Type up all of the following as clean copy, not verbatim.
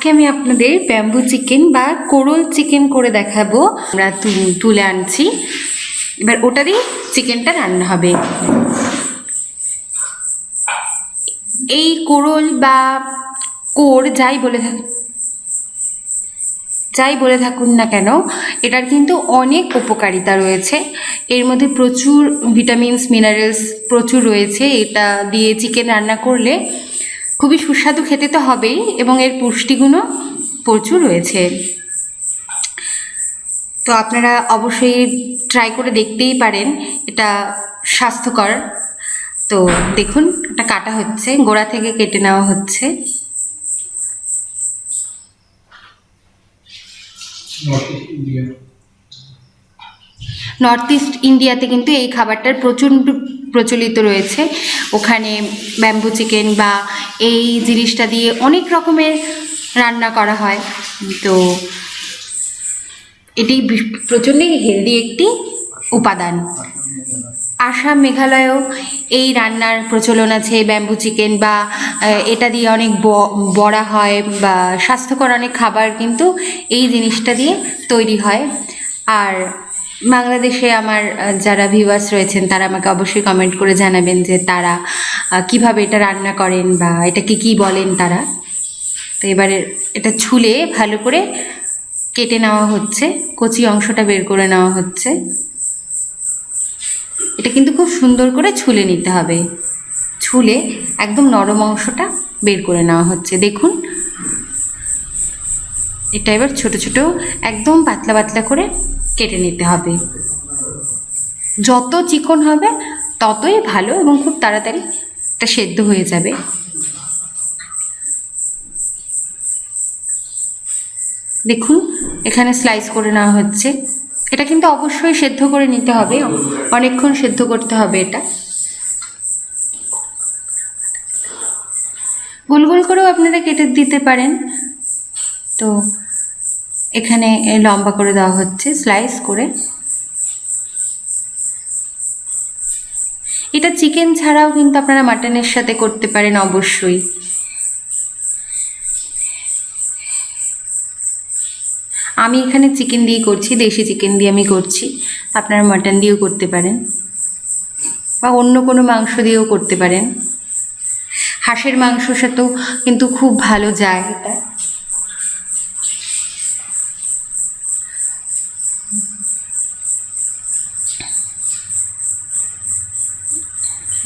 আজকে আমি আপনাদের ব্যাম্বু চিকেন বা কোরল চিকেন করে দেখাবো। আমরা তুলে আনছি, এবার ওটা দিয়ে চিকেনটা রান্না হবে। এই কোরল বা কোর যাই বলে থাকুন না কেন, এটার কিন্তু অনেক উপকারিতা রয়েছে। এর মধ্যে প্রচুর ভিটামিনস মিনারেলস প্রচুর রয়েছে। এটা দিয়ে চিকেন রান্না করলে খুবই সুস্বাদু খেতে তো হবেই, এবং এর পুষ্টিগুণও প্রচুর রয়েছে। তো আপনারা অবশ্যই ট্রাই করে দেখতেই পারেন, এটা স্বাস্থ্যকর। তো দেখুন, এটা কাটা হচ্ছে, গোড়া থেকে কেটে নেওয়া হচ্ছে। নর্থ ইস্ট ইন্ডিয়াতে কিন্তু এই খাবারটার প্রচলিত রয়েছে। ওখানে ব্যাম্বু চিকেন বা এই জিনিসটা দিয়ে অনেক রকমের রান্না করা হয়। তো এটি প্রচণ্ডই হেলদি একটি উপাদান। আসাম মেঘালয়েও এই রান্নার প্রচলন আছে। ব্যাম্বু চিকেন বা এটা দিয়ে অনেক বড়া হয়, বা স্বাস্থ্যকর অনেক খাবার কিন্তু এই জিনিসটা দিয়ে তৈরি হয়। আর বাংলাদেশে আমার যারা ভিউয়ার্স রয়েছেন তারা আমাকে অবশ্যই কমেন্ট করে জানাবেন যে তারা কিভাবে এটা রান্না করেন বা এটাকে কি বলেন তারা। তো এবারে এটা ছুলে ভালো করে কেটে নেওয়া হচ্ছে, কচি অংশটা বের করে নেওয়া হচ্ছে। এটা কিন্তু খুব সুন্দর করে ছুলে নিতে হবে, ছুলে একদম নরম অংশটা বের করে নেওয়া হচ্ছে। দেখুন, এটা এবার ছোট ছোট একদম পাতলা পাতলা করে কেটে নিতে হবে। যত চিকন হবে ততই ভালো, এবং খুব তাড়াতাড়ি এটা সেদ্ধ হয়ে যাবে। দেখুন, এখানে স্লাইস করে নেওয়া হচ্ছে। এটা কিন্তু অবশ্যই সেদ্ধ করে নিতে হবে, অনেকক্ষণ সেদ্ধ করতে হবে। এটা গোল গোল করেও আপনারা কেটে দিতে পারেন। তো এখানে লম্বা করে দেওয়া হচ্ছে স্লাইস করে। এটা চিকেন ছাড়াও কিন্তু আপনারা মাটনের সাথে করতে পারেন অবশ্যই। আমি এখানে চিকেন দিয়ে করছি, দেশি চিকেন দিয়ে আমি করছি। আপনারা মাটন দিয়েও করতে পারেন, বা অন্য কোনো মাংস দিয়েও করতে পারেন। হাঁসের মাংসর সাথেও কিন্তু খুব ভালো যায় এটা।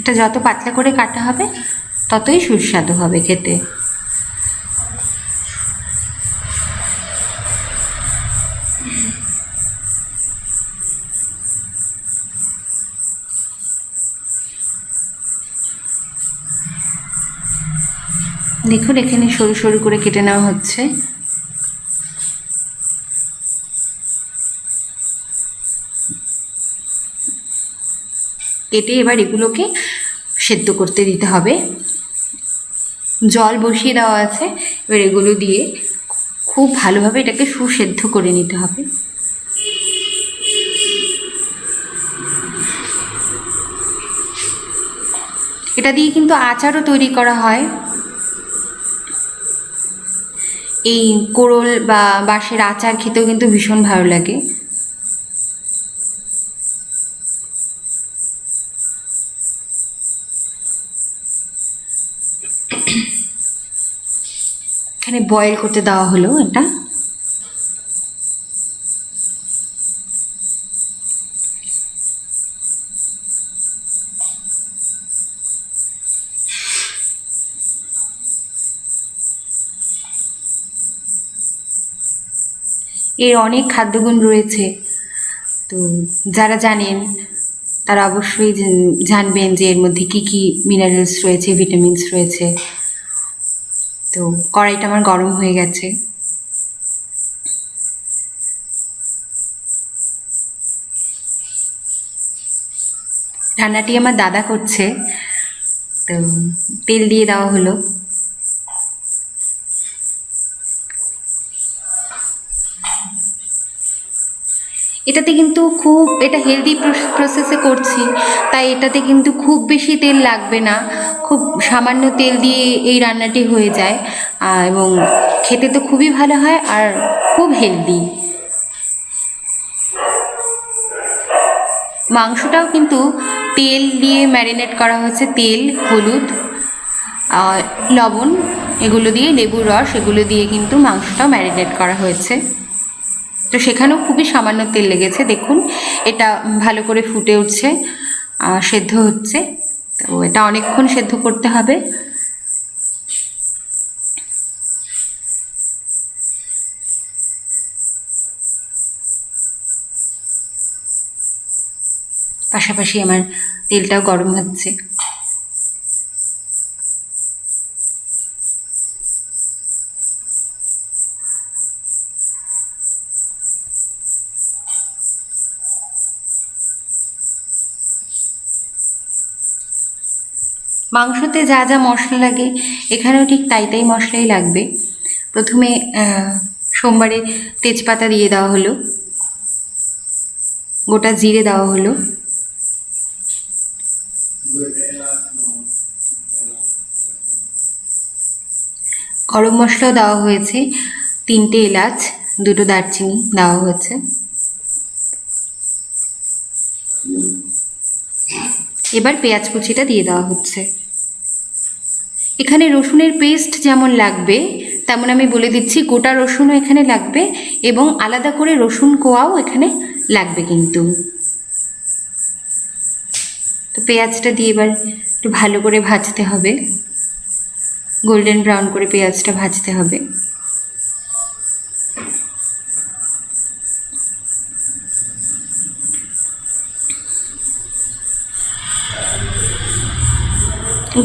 এটা যত পাতলা করে কাটা হবে ততই সুস্বাদু হবে খেতে। দেখুন, এখানে সরু সরু করে কেটে নেওয়া হচ্ছে। কেটে এবার এগুলোকে সেদ্ধ করতে দিতে হবে। জল বসিয়ে দেওয়া আছে, এবার এগুলো দিয়ে খুব ভালোভাবে এটাকে সুসেদ্ধ করে নিতে হবে। এটা দিয়ে কিন্তু আচারও তৈরি করা হয়। এই কোরল বা বাঁশের আচার খেতেও কিন্তু ভীষণ ভালো লাগে। এখানে বয়েল করতে দেওয়া হলো এটা। এর অনেক খাদ্যগুণ রয়েছে। তো যারা জানেন তারা অবশ্যই জানবেন যে এর মধ্যে কি কি মিনারেলস রয়েছে, ভিটামিনস রয়েছে। তো কড়াইটা আমার গরম হয়ে গেছে। রান্নাটি আমার দাদা করছে। তো তেল দিয়ে দেওয়া হলো। এটাতে কিন্তু এটা হেলদি প্রসেসে করছি, তাই এটাতে কিন্তু খুব বেশি তেল লাগবে না, খুব সামান্য তেল দিয়ে এই রান্নাটি হয়ে যায়, এবং খেতে তো খুবই ভালো হয় আর খুব হেলদি। মাংসটাও কিন্তু তেল দিয়ে ম্যারিনেট করা হয়েছে, তেল, হলুদ, লবণ এগুলো দিয়ে, লেবুর রস এগুলো দিয়ে কিন্তু মাংসটাও ম্যারিনেট করা হয়েছে। তো সেখানেও খুবই সামান্য তেল লেগেছে। দেখুন এটা ভালো করে ফুটে উঠছে, সেদ্ধ হচ্ছে। তো এটা অনেকক্ষণ সেদ্ধ করতে হবে। পাশাপাশি আমার তেলটাও গরম হচ্ছে। মাংসতে যা যা মশলা লাগে এখানেও ঠিক তাই তাই মশলাই লাগবে। প্রথমে সোমবারে তেজপাতা দিয়ে দেওয়া হলো, গোটা জিরে দেওয়া হলো, গরম মশলাও দেওয়া হয়েছে, 3টে এলাচ, 2টো দারচিনি দেওয়া হয়েছে। এবার পেঁয়াজ কুচিটা দিয়ে দেওয়া হচ্ছে। এখানে রসুনের পেস্ট যেমন লাগবে তেমন আমি বলে দিচ্ছি, গোটা রসুনও এখানে লাগবে এবং আলাদা করে রসুন কোয়াও এখানে লাগবে কিন্তু। তো পেঁয়াজটা দিয়ে এবার একটু ভালো করে ভাজতে হবে, গোল্ডেন ব্রাউন করে পেঁয়াজটা ভাজতে হবে।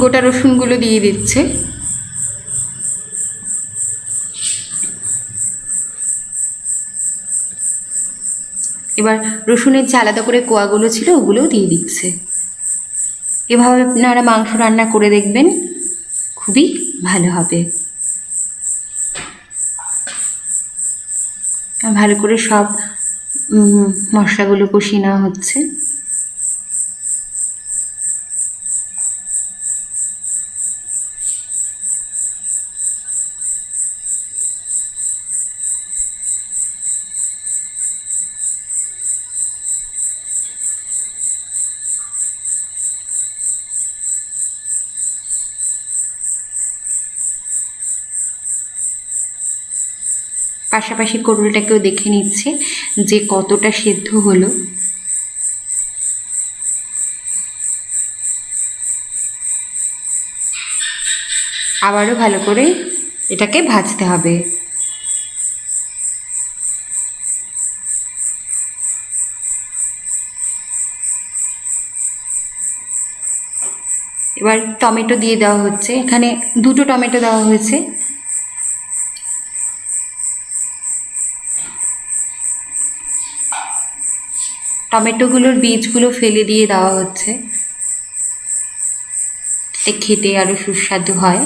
গোটা রসুনগুলো দিয়ে দিচ্ছে। এবার রসুনের যে আলাদা করে কোয়াগুলো ছিল ওগুলোও দিয়ে দিচ্ছে। এভাবে আপনারা মাংস রান্না করে দেখবেন, খুবই ভালো হবে। ভালো করে সব মশলাগুলো কষিয়ে নেওয়া হচ্ছে। পাশাপাশি কোরলটাকেও দেখে নিচ্ছে যে কতটা সেদ্ধ হলো। আবারও ভালো করে এটাকে ভাজতে হবে। এবার টমেটো দিয়ে দেওয়া হচ্ছে, এখানে 2টো টমেটো দেওয়া হয়েছে। টমেটোগুলোর বীজগুলো ফেলে দিয়ে দেওয়া হচ্ছে, এতে খেতে আরও সুস্বাদু হয়।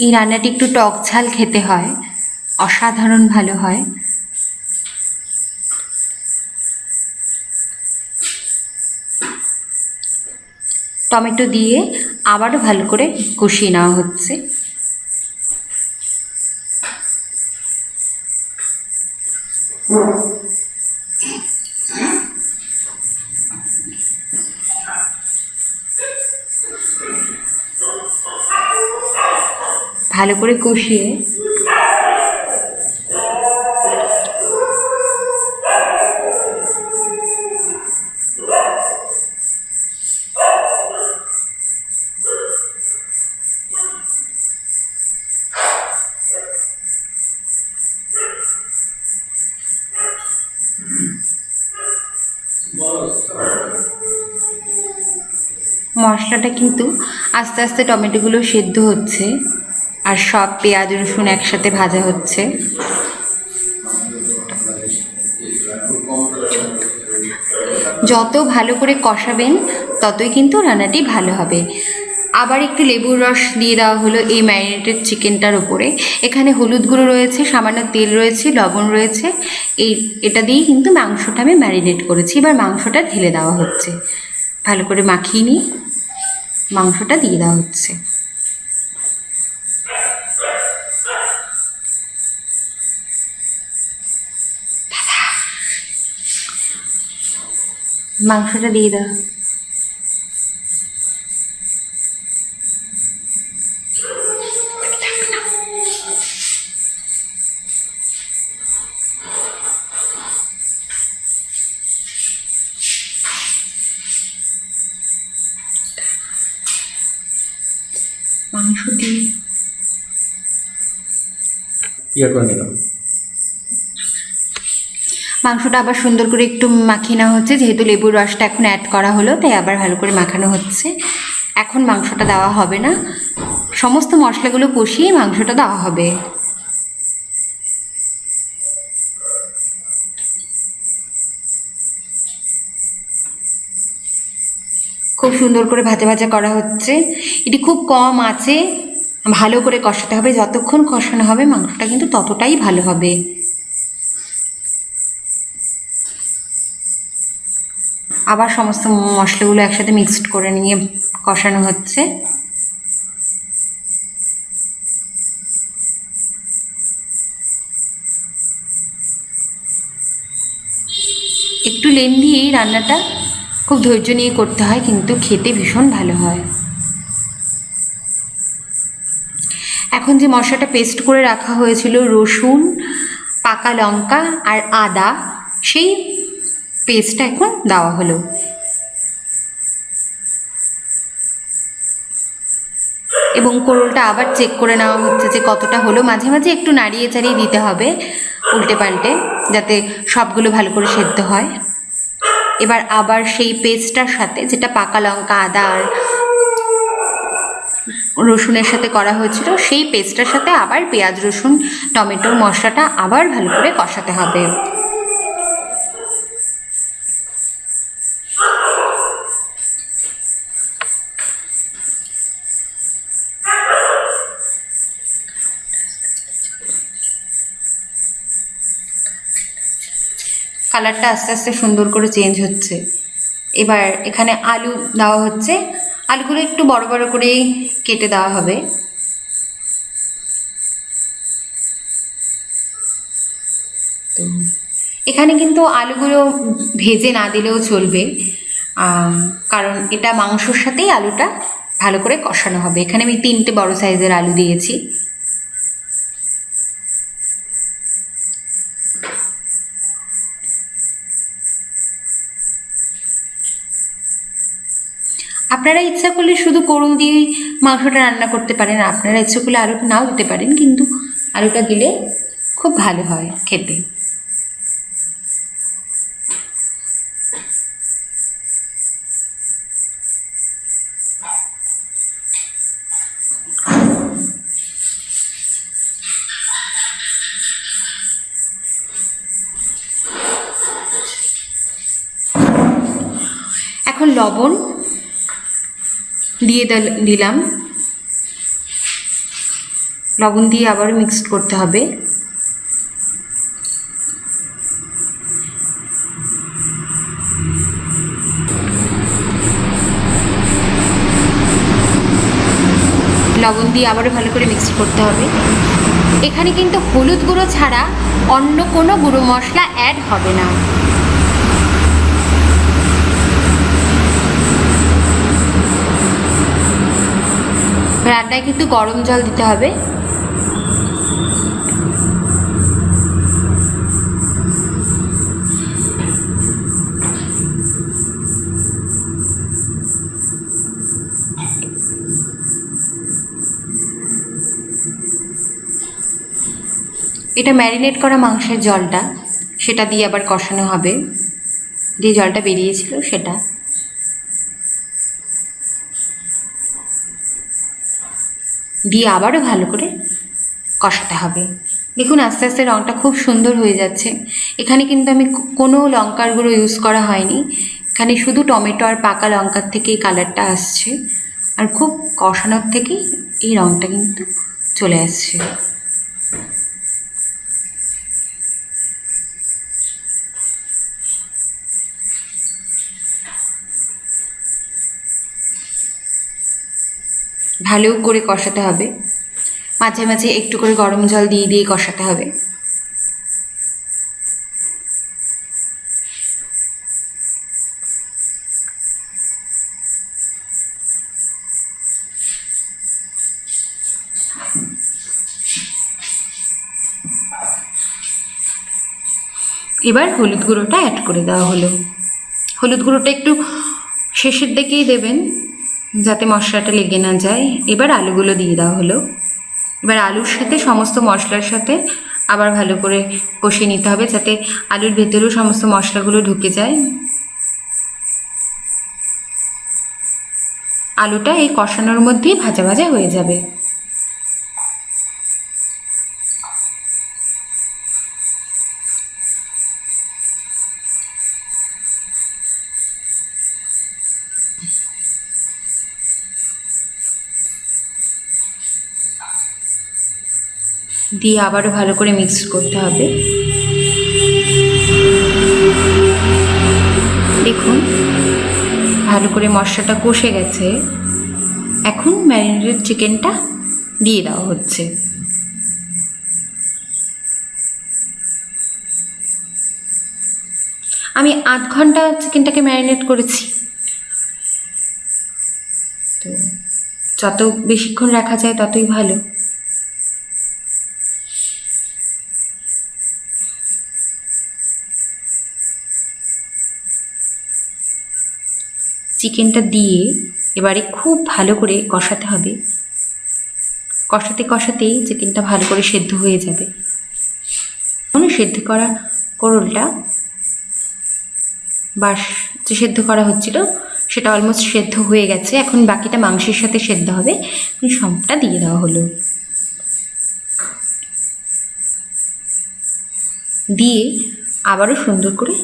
এই রান্নাটি একটু টক ঝাল খেতে হয়, অসাধারণ ভালো হয়। টমেটো দিয়ে আবারও ভালো করে কষিয়ে নেওয়া হচ্ছে। ভালো করে কষিয়ে মশলাটা কিন্তু আস্তে আস্তে টমেটোগুলো সেদ্ধ হচ্ছে আর সব পেঁয়াজ রসুন একসাথে ভাজা হচ্ছে। যত ভালো করে কষাবেন ততই কিন্তু রান্নাটি ভালো হবে। আবার একটু লেবুর রস দিয়ে দেওয়া হলো এই ম্যারিনেটেড চিকেনটার উপরে। এখানে হলুদ গুঁড়ো রয়েছে, সামান্য তেল রয়েছে, লবণ রয়েছে, এটা দিয়েই কিন্তু মাংসটা আমি ম্যারিনেট করেছি। এবার মাংসটা ঢেলে দেওয়া হচ্ছে, ভালো করে মাখিয়ে নিয়ে মাংসটা দিয়ে দেওয়া হচ্ছে। মাংসটা দিয়ে দাও। মাংস দিয়ে করে নিলাম। মাংসটা আবার সুন্দর করে একটু মাখিয়ে নেওয়া হচ্ছে, যেহেতু লেবুর রসটা এখন অ্যাড করা হলো তাই আবার ভালো করে মাখানো হচ্ছে। এখন মাংসটা দেওয়া হবে না, সমস্ত মশলাগুলো কষিয়ে মাংসটা দেওয়া হবে। খুব সুন্দর করে ভাজা ভাজা করা হচ্ছে। এটি খুব কম আঁচে ভালো করে কষাতে হবে, যতক্ষণ কষানো হবে মাংসটা কিন্তু ততটাই ভালো হবে। আবার সমস্ত মশলাগুলো একসাথে মিক্সড করে নিয়ে কষানো হচ্ছে। একটু লেন্দি এই রান্নাটা, খুব ধৈর্য নিয়ে করতে হয়, কিন্তু খেতে ভীষণ ভালো হয়। এখন যে মশলাটা পেস্ট করে রাখা হয়েছিল, রসুন, পাকা লঙ্কা আর আদা, সেই পেস্টটা এখন দেওয়া হলো। এবং কোরলটা আবার চেক করে নেওয়া হচ্ছে যে কতটা হলো। মাঝে মাঝে একটু নাড়িয়ে চাড়িয়ে দিতে হবে উল্টে পাল্টে, যাতে সবগুলো ভালো করে সেদ্ধ হয়। এবার আবার সেই পেস্টটার সাথে, যেটা পাকা লঙ্কা, আদা আর রসুনের সাথে করা হয়েছিল, সেই পেস্টটার সাথে আবার পেঁয়াজ, রসুন, টমেটোর মশলাটা আবার ভালো করে কষাতে হবে। কালারটা আস্তে আস্তে সুন্দর করে চেঞ্জ হচ্ছে। এবার এখানে আলু দেওয়া হচ্ছে, আলুগুলো একটু বড় বড় করে কেটে দেওয়া হবে। তো এখানে কিন্তু আলুগুলো ভেজে না দিলেও চলবে, কারণ এটা মাংসর সাথেই আলুটা ভালো করে কষানো হবে। এখানে আমি 3টে বড় সাইজের আলু দিয়েছি। আপনারা ইচ্ছা করলে শুধু কোরল দিয়েই মাংসটা রান্না করতে পারেন, আপনারা ইচ্ছা করলে আলুটা নাও দিতে পারেন, কিন্তু আলুটা দিলে খুব ভালো হয় খেতে। এখন লবণ দিয়ে দিলাম, লবণ দিয়ে আবারও মিক্সড করতে হবে। লবণ দিয়ে আবারও ভালো করে মিক্স করতে হবে। এখানে কিন্তু হলুদ গুঁড়ো ছাড়া অন্য কোনো গুঁড়ো মশলা অ্যাড হবে না। রান্নায় কিন্তু গরম জল দিতে হবে। এটা ম্যারিনেট করা মাংসের জলটা, সেটা দিয়ে আবার কষানো হবে। যে জলটা বেরিয়েছিল সেটা দিয়ে আবারও ভালো করে কষাতে হবে। দেখুন আস্তে আস্তে রঙটা খুব সুন্দর হয়ে যাচ্ছে। এখানে কিন্তু আমি কোনো লঙ্কার গুঁড়ো ইউজ করা হয়নি, এখানে শুধু টমেটো আর পাকা লঙ্কার থেকে এই কালারটা আসছে, আর খুব কষানোর থেকে এই রঙটা কিন্তু চলে আসছে। ভালো করে কষাতে হবে, মাঝে মাঝে একটু করে গরম জল দিয়ে দিয়ে কষাতে হবে। এবার হলুদ গুঁড়োটা অ্যাড করে দেওয়া হলো। হলুদ গুঁড়োটা একটু শেষের দিকেই দেবেন যাতে মশলাটা লেগে না যায়। এবার আলুগুলো দিয়ে দেওয়া হলো। এবার আলুর সাথে সমস্ত মশলার সাথে আবার ভালো করে কষিয়ে নিতে হবে যাতে আলুর ভেতরেও সমস্ত মশলাগুলো ঢুকে যায়। আলুটা এই কষানোর মধ্যেই ভাজা ভাজা হয়ে যাবে। দিয়ে আবারও ভালো করে মিক্স করতে হবে। দেখুন ভালো করে মশলাটা কষে গেছে। এখন ম্যারিনেটেড চিকেনটা দিয়ে দেওয়া হচ্ছে। আমি 8 ঘন্টা চিকেনটাকে ম্যারিনেট করেছি, তো যত বেশিক্ষণ রাখা যায় ততই ভালো। চিকেনটা দিয়ে এবারে খুব ভালো করে কষাতে হবে। কষাতে কষাতেই চিকেনটা ভালো করে সেদ্ধ হয়ে যাবে। সেদ্ধ করা কোরলটা যে সেদ্ধ করা হচ্ছিল সেটা অলমোস্ট সেদ্ধ হয়ে গেছে। এখন বাকিটা মাংসের সাথে সেদ্ধ হবে, সবটা দিয়ে দেওয়া হলো। দিয়ে আবারও সুন্দর করে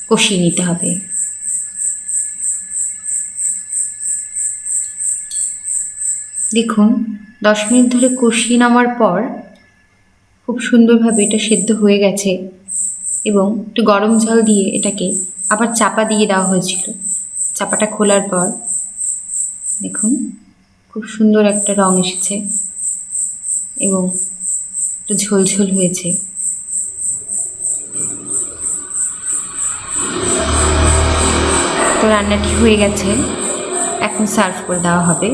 কষিয়ে নিতে হবে। দেখুন 10 মিনিট ধরে কষিয়ে নেওয়ার পর খুব সুন্দরভাবে এটা সেদ্ধ হয়ে গেছে এবং একটু গরম জল দিয়ে এটাকে আবার চাপা দিয়ে দেওয়া হয়েছিল। চাপাটা খোলার পর দেখুন খুব সুন্দর একটা রং এসেছে এবং একটু ঝোলঝোল হয়েছে। তো রান্নাটি হয়ে গেছে, এখন সার্ভ করে দেওয়া হবে।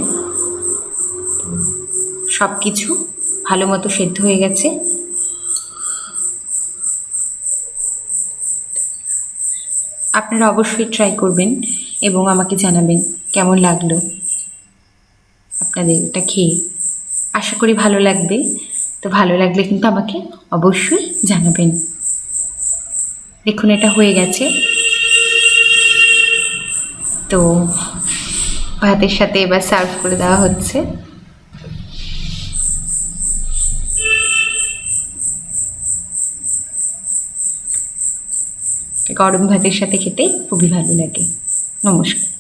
সব কিছু ভালো মতো সেদ্ধ হয়ে গেছে। আপনারা অবশ্যই ট্রাই করবেন এবং আমাকে জানাবেন কেমন লাগলো আপনাদের এটা খেয়ে। আশা করি ভালো লাগবে। তো ভালো লাগলে কিন্তু আমাকে অবশ্যই জানাবেন। দেখুন এটা হয়ে গেছে। তো ভাতের সাথে এবার সার্ভ করে দেওয়া হচ্ছে। গরম ভাতের সাথে খেতে খুবই ভালো লাগে। নমস্কার।